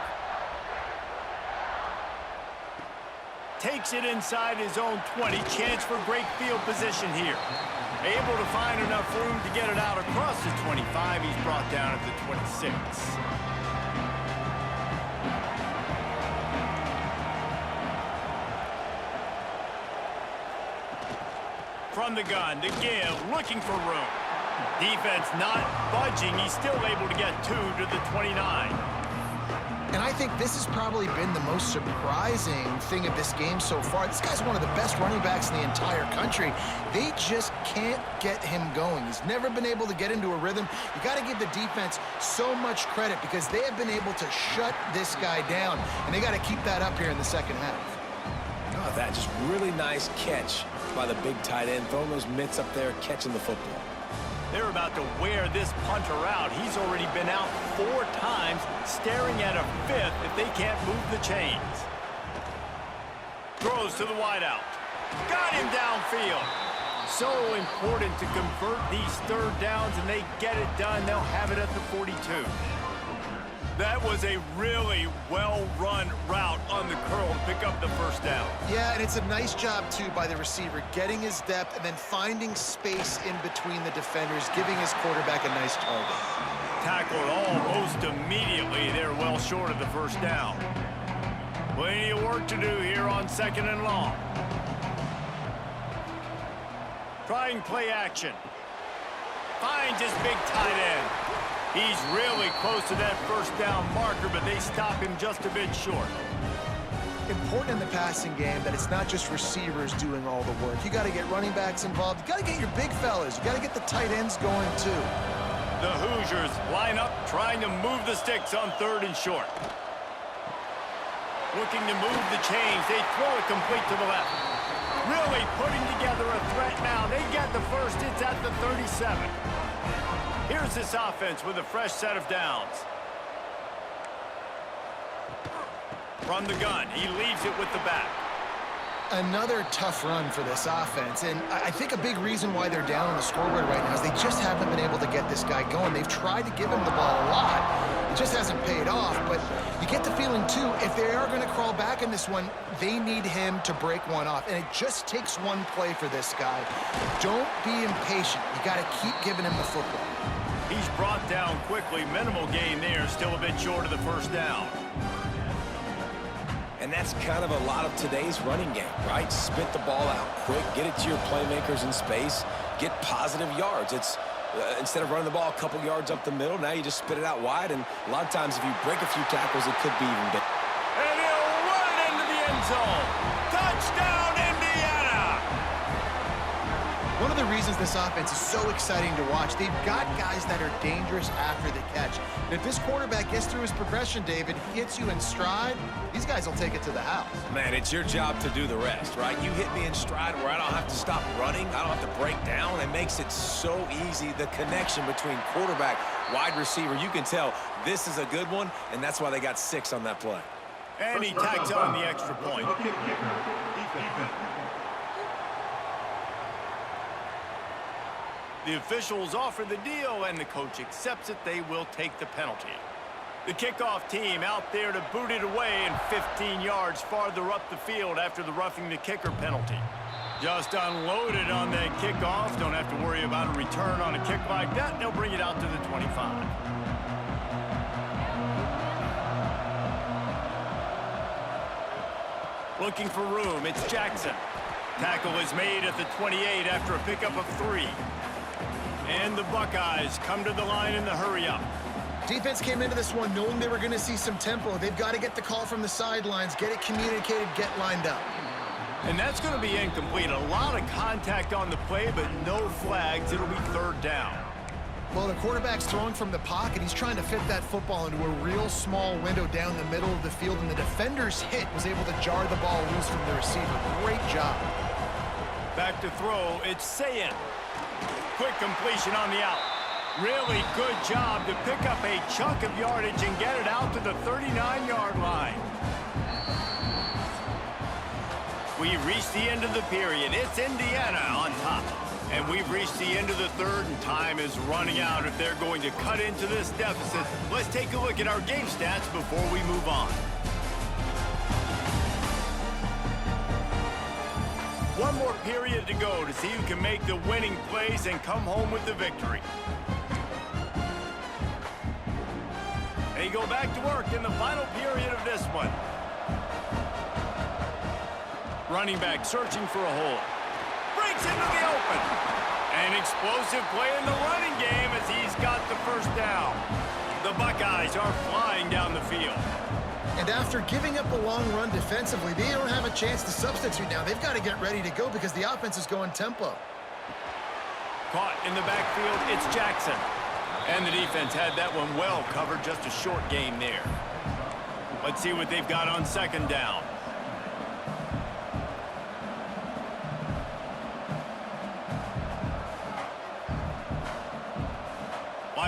Takes it inside his own 20. Chance for great field position here. Able to find enough room to get it out across the 25. He's brought down at the 26. From the gun to give, looking for room. Defense not budging. He's still able to get 2 to the 29. And I think this has probably been the most surprising thing of this game so far. This guy's one of the best running backs in the entire country. They just can't get him going. He's never been able to get into a rhythm. You got to give the defense so much credit because they have been able to shut this guy down, and they got to keep that up here in the second half. Oh, that just really nice catch by the big tight end, throwing those mitts up there, catching the football. They're about to wear this punter out. He's already been out 4 times, staring at a 5th if they can't move the chains. Throws to the wideout. Got him downfield. So important to convert these 3rd downs, and they get it done. They'll have it at the 42. That was a really well-run route on the curl to pick up the 1st down. Yeah, and it's a nice job, too, by the receiver, getting his depth and then finding space in between the defenders, giving his quarterback a nice target. Tackled almost immediately. They're well short of the 1st down. Plenty of work to do here on 2nd and long. Trying play action. Finds his big tight end. He's really close to that 1st down marker, but they stop him just a bit short. Important in the passing game that it's not just receivers doing all the work. You got to get running backs involved. You got to get your big fellas. You got to get the tight ends going, too. The Hoosiers line up, trying to move the sticks on 3rd and short. Looking to move the chains. They throw it complete to the left. Really putting together a threat now. They get the 1st. It's at the 37. Here's this offense with a fresh set of downs. From the gun, he leaves it with the back. Another tough run for this offense, and I think a big reason why they're down on the scoreboard right now is they just haven't been able to get this guy going. They've tried to give him the ball a lot. It just hasn't paid off, but you get the feeling, too, if they are going to crawl back in this one, they need him to break one off, and it just takes one play for this guy. Don't be impatient. You got to keep giving him the football. He's brought down quickly. Minimal gain there, still a bit short of the 1st down. And that's kind of a lot of today's running game, right? Spit the ball out quick, get it to your playmakers in space, get positive yards. It's instead of running the ball a couple yards up the middle, now you just spit it out wide, and a lot of times if you break a few tackles, it could be even bigger. And he'll run it into the end zone. Touchdown, Indiana! One of the reasons this offense is so exciting to watch, they've got guys that are dangerous after the catch. And if this quarterback gets through his progression, David, hits you in stride, these guys will take it to the house. Man, it's your job to do the rest, right? You hit me in stride where I don't have to stop running. I don't have to break down. It makes it so easy, the connection between quarterback, wide receiver. You can tell this is a good one, and that's why they got 6 on that play. And he tags on the extra point. The officials offer the deal, and the coach accepts it. They will take the penalty. The kickoff team out there to boot it away and 15 yards farther up the field after the roughing the kicker penalty. Just unloaded on that kickoff. Don't have to worry about a return on a kick like that. They'll bring it out to the 25. Looking for room. It's Jackson. Tackle is made at the 28 after a pickup of 3. And the Buckeyes come to the line in the hurry-up. Defense came into this one knowing they were going to see some tempo. They've got to get the call from the sidelines, get it communicated, get lined up. And that's going to be incomplete. A lot of contact on the play, but no flags. It'll be 3rd down. Well, the quarterback's throwing from the pocket. He's trying to fit that football into a real small window down the middle of the field, and the defender's hit was able to jar the ball loose from the receiver. Great job. Back to throw. It's Sayin. Quick completion on the out. Really good job to pick up a chunk of yardage and get it out to the 39-yard line. We reached the end of the period. It's Indiana on top. And we've reached the end of the 3rd, and time is running out if they're going to cut into this deficit. Let's take a look at our game stats before we move on. One more period to go to see who can make the winning plays and come home with the victory. They go back to work in the final period of this one. Running back searching for a hole. Breaks into the open. An explosive play in the running game as he's got the 1st down. The Buckeyes are flying down the field. And after giving up a long run defensively, they don't have a chance to substitute now. They've got to get ready to go because the offense is going tempo. Caught in the backfield, it's Jackson. And the defense had that one well covered, just a short gain there. Let's see what they've got on 2nd down.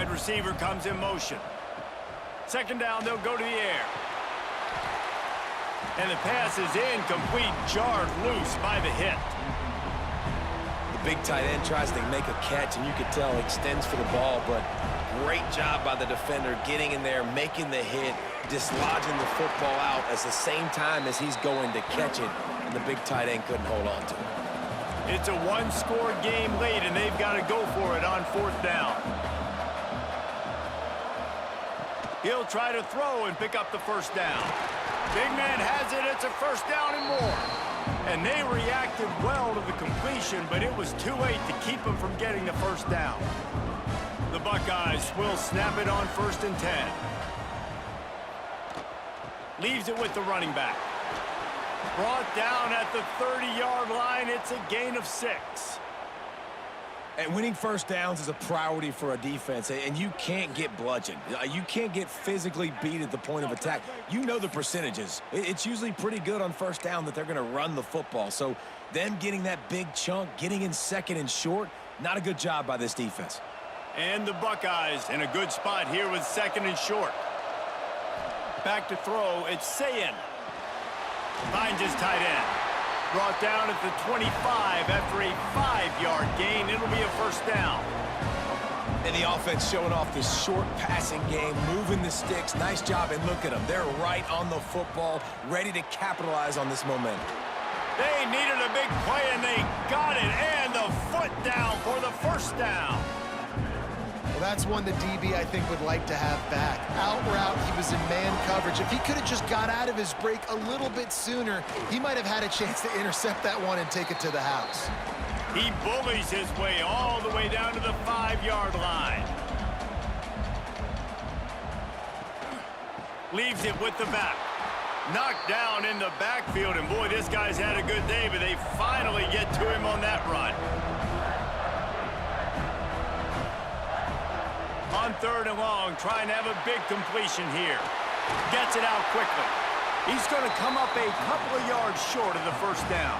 Wide receiver comes in motion. Second down, they'll go to the air. And the pass is incomplete, jarred loose by the hit. The big tight end tries to make a catch, and you could tell extends for the ball, but great job by the defender getting in there, making the hit, dislodging the football out at the same time as he's going to catch it, and the big tight end couldn't hold on to it. It's a one-score game late, and they've got to go for it on fourth down. He'll try to throw and pick up the first down. Big man has it. It's a first down and more. And they reacted well to the completion, but it was too late to keep them from getting the first down. The Buckeyes will snap it on 1st and 10. Leaves it with the running back. Brought down at the 30-yard line. It's a gain of 6. And winning first downs is a priority for a defense, and you can't get bludgeoned. You can't get physically beat at the point of attack. You know the percentages. It's usually pretty good on first down that they're going to run the football. So them getting that big chunk, getting in second and short, not a good job by this defense. And the Buckeyes in a good spot here with second and short. Back to throw, it's Sayin. Finds his tight end. Brought down at the 25 after a 5-yard gain. It'll be a first down. And the offense showing off this short passing game, moving the sticks. Nice job, and look at them. They're right on the football, ready to capitalize on this momentum. They needed a big play, and they got it. And the foot down for the first down. Well, that's one the DB, I think, would like to have back. Out route, he was in man coverage. If he could have just got out of his break a little bit sooner, he might have had a chance to intercept that one and take it to the house. He bullies his way all the way down to the 5-yard line. Leaves it with the back. Knocked down in the backfield, and boy, this guy's had a good day, but they finally get to him on that run. On 3rd and long, trying to have a big completion here. Gets it out quickly. He's going to come up a couple of yards short of the first down.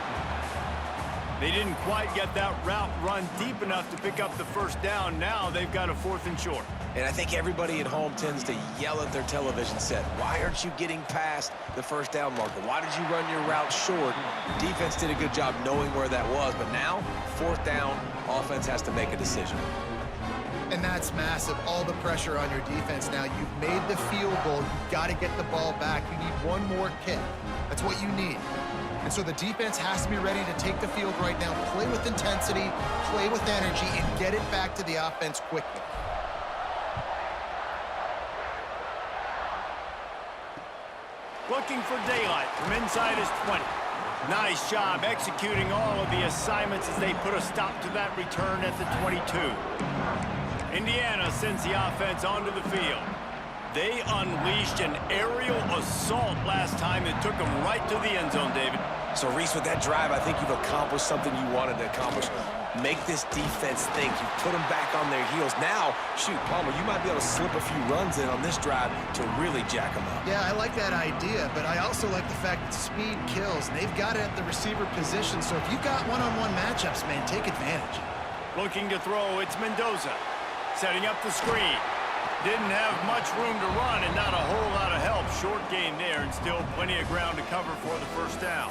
They didn't quite get that route run deep enough to pick up the first down. Now they've got a 4th and short. And I think everybody at home tends to yell at their television set, why aren't you getting past the first down marker? Why did you run your route short? Defense did a good job knowing where that was, but now, 4th down, offense has to make a decision. And that's massive, all the pressure on your defense now. You've made the field goal. You've got to get the ball back. You need one more kick. That's what you need. And so the defense has to be ready to take the field right now, play with intensity, play with energy, and get it back to the offense quickly. Looking for daylight from inside his 20. Nice job executing all of the assignments as they put a stop to that return at the 22. Indiana sends the offense onto the field. They unleashed an aerial assault last time that took them right to the end zone, David. So, Reese, with that drive, I think you've accomplished something you wanted to accomplish. Make this defense think. You put them back on their heels. Now, shoot, Palmer, you might be able to slip a few runs in on this drive to really jack them up. Yeah, I like that idea, but I also like the fact that speed kills. They've got it at the receiver position, so if you've got one-on-one matchups, man, take advantage. Looking to throw, it's Mendoza. Setting up the screen. Didn't have much room to run and not a whole lot of help. Short gain there and still plenty of ground to cover for the first down.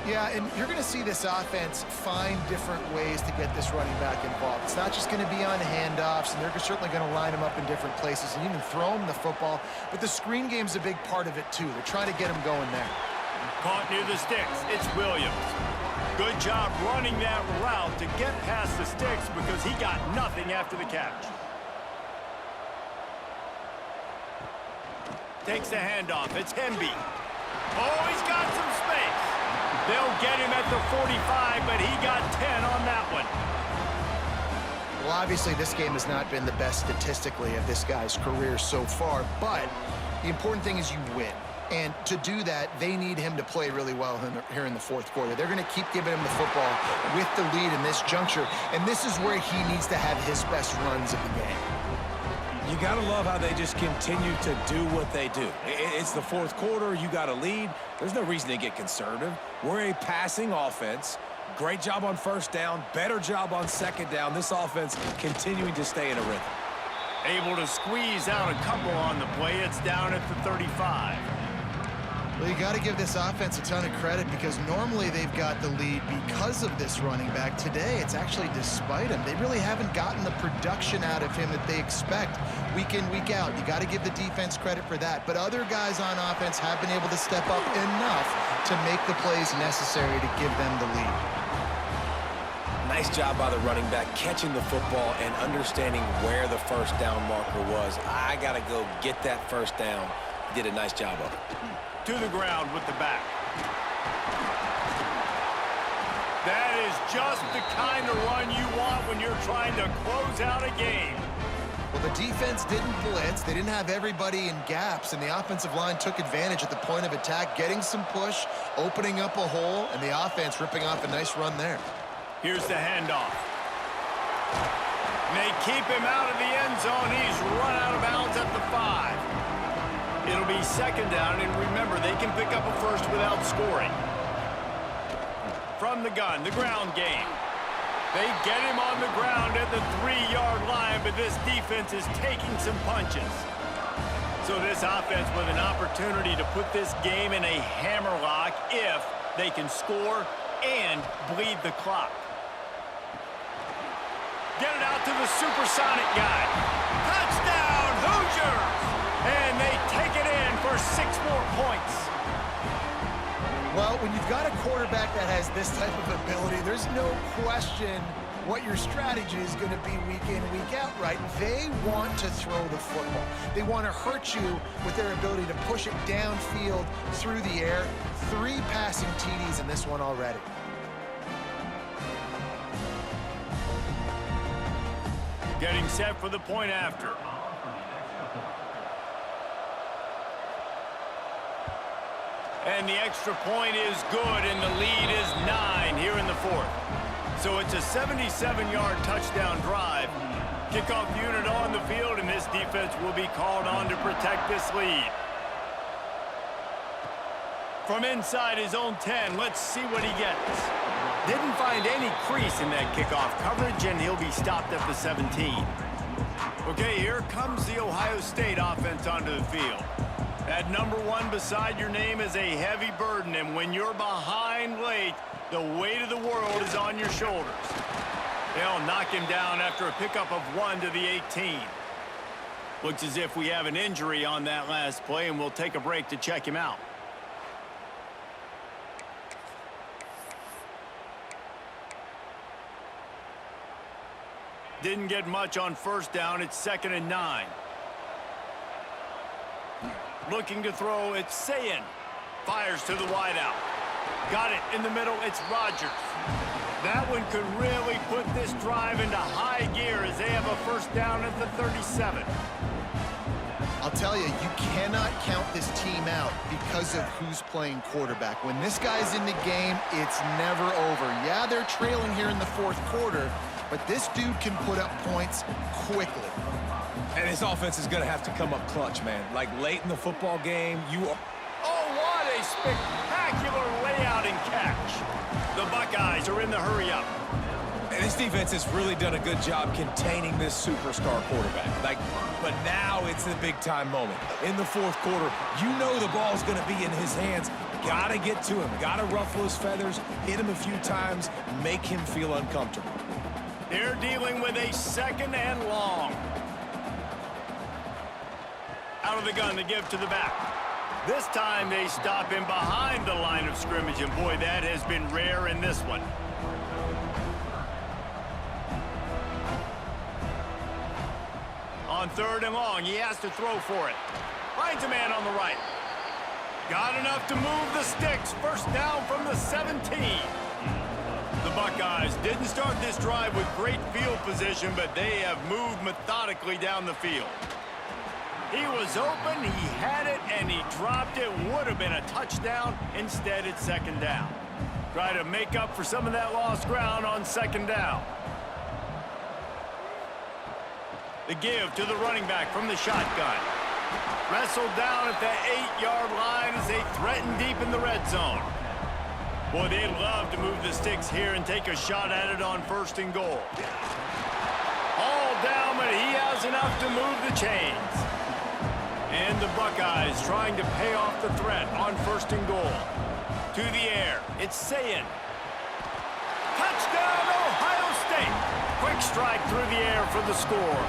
Yeah, and you're going to see this offense find different ways to get this running back involved. It's not just going to be on handoffs, and they're certainly going to line him up in different places and even throw him the football. But the screen game's a big part of it, too. They're trying to get him going there. Caught near the sticks. It's Williams. Good job running that route to get past the sticks because he got nothing after the catch. Takes the handoff. It's Hemby. Oh, he's got some space. They'll get him at the 45, but he got 10 on that one. Well, obviously, this game has not been the best statistically of this guy's career so far, but the important thing is you win. And to do that, they need him to play really well here in the 4th quarter. They're going to keep giving him the football with the lead in this juncture, and this is where he needs to have his best runs of the game. You got to love how they just continue to do what they do. It's the 4th quarter. You got a lead. There's no reason to get conservative. We're a passing offense. Great job on first down. Better job on second down. This offense continuing to stay in a rhythm. Able to squeeze out a couple on the play. It's down at the 35. Well, you got to give this offense a ton of credit because normally they've got the lead because of this running back. Today, it's actually despite him. They really haven't gotten the production out of him that they expect week in, week out. You got to give the defense credit for that. But other guys on offense have been able to step up enough to make the plays necessary to give them the lead. Nice job by the running back catching the football and understanding where the first down marker was. I got to go get that first down. He did a nice job of it. To the ground with the back. That is just the kind of run you want when you're trying to close out a game. Well, the defense didn't blitz. They didn't have everybody in gaps, and the offensive line took advantage at the point of attack, getting some push, opening up a hole, and the offense ripping off a nice run there. Here's the handoff. They keep him out of the end zone. He's run out of bounds at the 5. It'll be second down, and remember, they can pick up a first without scoring. From the gun, the ground game. They get him on the ground at the 3-yard line, but this defense is taking some punches. So this offense with an opportunity to put this game in a hammerlock if they can score and bleed the clock. Get it out to the supersonic guy. Touchdown, Hoosiers! And they take it in for 6 more points. Well, when you've got a quarterback that has this type of ability, there's no question what your strategy is going to be week in, week out, right? They want to throw the football. They want to hurt you with their ability to push it downfield through the air. 3 passing TDs in this one already. Getting set for the point after. And the extra point is good, and the lead is 9 here in the 4th. So it's a 77-yard touchdown drive. Kickoff unit on the field, and this defense will be called on to protect this lead. From inside his own 10, let's see what he gets. Didn't find any crease in that kickoff coverage, and he'll be stopped at the 17. Okay, here comes the Ohio State offense onto the field. That number 1 beside your name is a heavy burden, and when you're behind late, the weight of the world is on your shoulders. They'll knock him down after a pickup of 1 to the 18. Looks as if we have an injury on that last play, and we'll take a break to check him out. Didn't get much on first down. It's 2nd and 9. Looking to throw, it's Sayin. Fires to the wideout. Got it in the middle, it's Rodgers. That one could really put this drive into high gear as they have a first down at the 37. I'll tell you, you cannot count this team out because of who's playing quarterback. When this guy's in the game, it's never over. Yeah, they're trailing here in the 4th quarter, but this dude can put up points quickly. And his offense is going to have to come up clutch, man. Like late in the football game, you are... Oh, what a spectacular layout and catch. The Buckeyes are in the hurry-up. And this defense has really done a good job containing this superstar quarterback. But now it's the big-time moment. In the 4th quarter, you know the ball's going to be in his hands. Got to get to him. Got to ruffle his feathers, hit him a few times, make him feel uncomfortable. They're dealing with a 2nd and long. Out of the gun, they give to the back. This time they stop him behind the line of scrimmage, and boy, that has been rare in this one. On 3rd and long, he has to throw for it. Finds a man on the right. Got enough to move the sticks. First down from the 17. The Buckeyes didn't start this drive with great field position, but they have moved methodically down the field. He was open, he had it, and he dropped it. Would have been a touchdown. Instead, it's 2nd down. Try to make up for some of that lost ground on 2nd down. The give to the running back from the shotgun. Wrestled down at the 8-yard line as they threaten deep in the red zone. Boy, they'd love to move the sticks here and take a shot at it on 1st and goal. All down moment, he has enough to move the chains. And the Buckeyes trying to pay off the threat on 1st and goal. To the air, it's Sayin. Touchdown, Ohio State. Quick strike through the air for the score.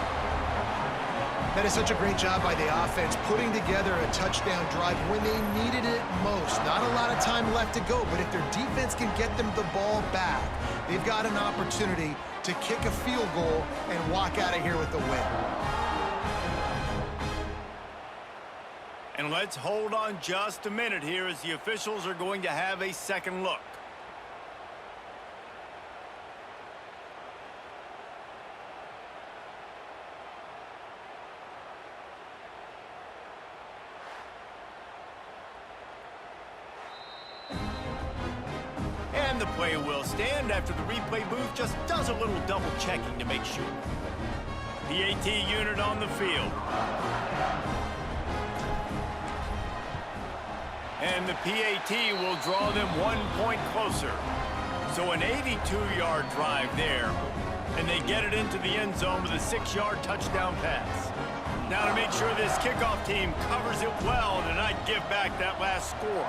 That is such a great job by the offense, putting together a touchdown drive when they needed it most. Not a lot of time left to go, but if their defense can get them the ball back, they've got an opportunity to kick a field goal and walk out of here with the win. And let's hold on just a minute here as the officials are going to have a second look. And the play will stand after the replay booth just does a little double checking to make sure. PAT unit on the field. And the PAT will draw them 1 point closer. So an 82-yard drive there. And they get it into the end zone with a 6-yard touchdown pass. Now to make sure this kickoff team covers it well to not give back that last score.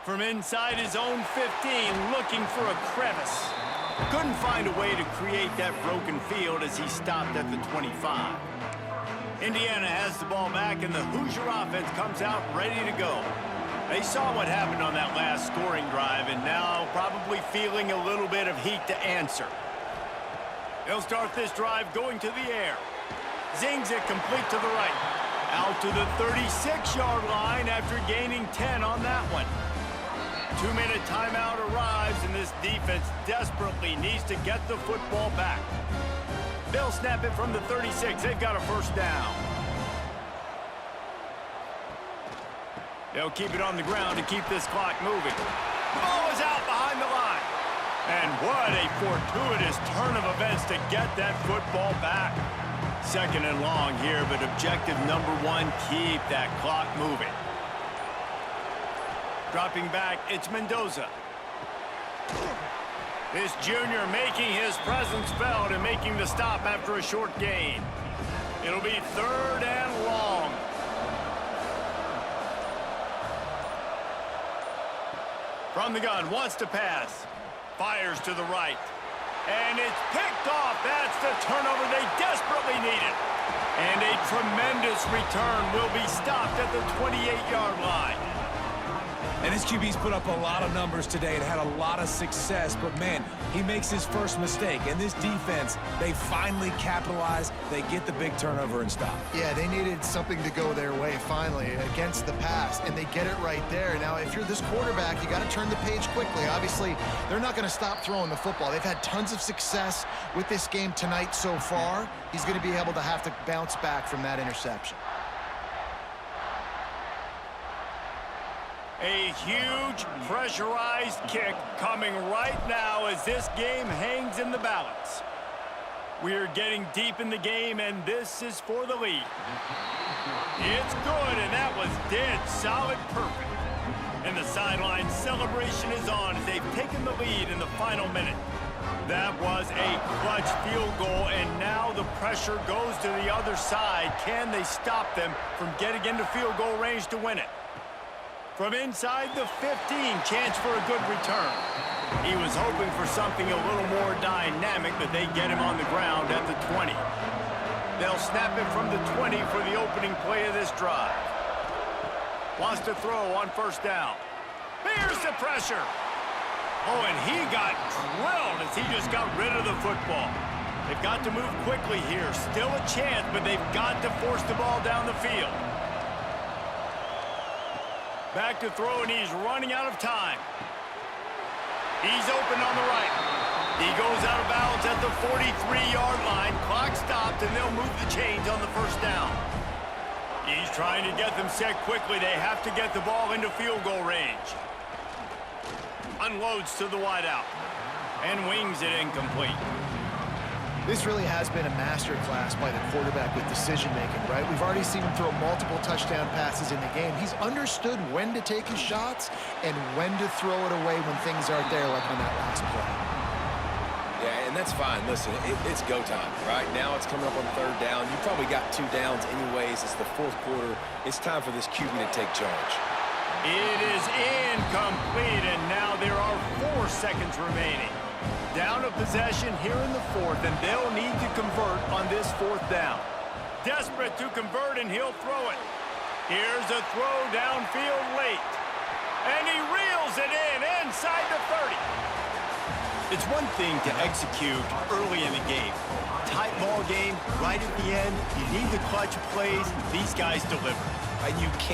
From inside his own 15, looking for a crevice. Couldn't find a way to create that broken field as he stopped at the 25. Indiana has the ball back, and the Hoosier offense comes out ready to go. They saw what happened on that last scoring drive, and now probably feeling a little bit of heat to answer. They'll start this drive going to the air. Zings it complete to the right. Out to the 36-yard line after gaining 10 on that one. 2-minute timeout arrives, and this defense desperately needs to get the football back. They'll snap it from the 36. They've got a first down. They'll keep it on the ground to keep this clock moving. Ball is out behind the line. And what a fortuitous turn of events to get that football back. 2nd and long here, but objective number 1, keep that clock moving. Dropping back, it's Mendoza. This junior making his presence felt and making the stop after a short gain. It'll be 3rd and long. From the gun, wants to pass. Fires to the right. And it's picked off. That's the turnover they desperately needed. And a tremendous return will be stopped at the 28-yard line. And this QB's put up a lot of numbers today and had a lot of success, but man, he makes his first mistake. And this defense, they finally capitalize. They get the big turnover and stop. Yeah, they needed something to go their way finally against the pass, and they get it right there. Now, if you're this quarterback, you got to turn the page quickly. Obviously, they're not going to stop throwing the football. They've had tons of success with this game tonight so far. He's going to be able to have to bounce back from that interception. A huge pressurized kick coming right now as this game hangs in the balance. We are getting deep in the game, and this is for the lead. It's good, and that was dead solid perfect. And the sideline celebration is on as they've taken the lead in the final minute. That was a clutch field goal, and now the pressure goes to the other side. Can they stop them from getting into field goal range to win it? From inside the 15, chance for a good return. He was hoping for something a little more dynamic, but they get him on the ground at the 20. They'll snap it from the 20 for the opening play of this drive. Wants to throw on 1st down. Here's the pressure. Oh, and he got drilled as he just got rid of the football. They've got to move quickly here. Still a chance, but they've got to force the ball down the field. Back to throw, and he's running out of time. He's open on the right. He goes out of bounds at the 43-yard line. Clock stopped, and they'll move the chains on the 1st down. He's trying to get them set quickly. They have to get the ball into field goal range. Unloads to the wideout and wings it incomplete. This really has been a masterclass by the quarterback with decision-making, right? We've already seen him throw multiple touchdown passes in the game. He's understood when to take his shots and when to throw it away when things aren't there, like on that last play. and that's fine. Listen, it's go time, right? Now it's coming up on third down. You probably got 2 downs anyways. It's the fourth quarter. It's time for this QB to take charge. It is incomplete, and now there are 4 seconds remaining. Down a possession here in the fourth, and they'll need to convert on this 4th down. Desperate to convert, and he'll throw it. Here's a throw downfield late. And he reels it in inside the 30. It's one thing to execute early in the game. Tight ball game, right at the end. You need the clutch plays. These guys deliver. You can't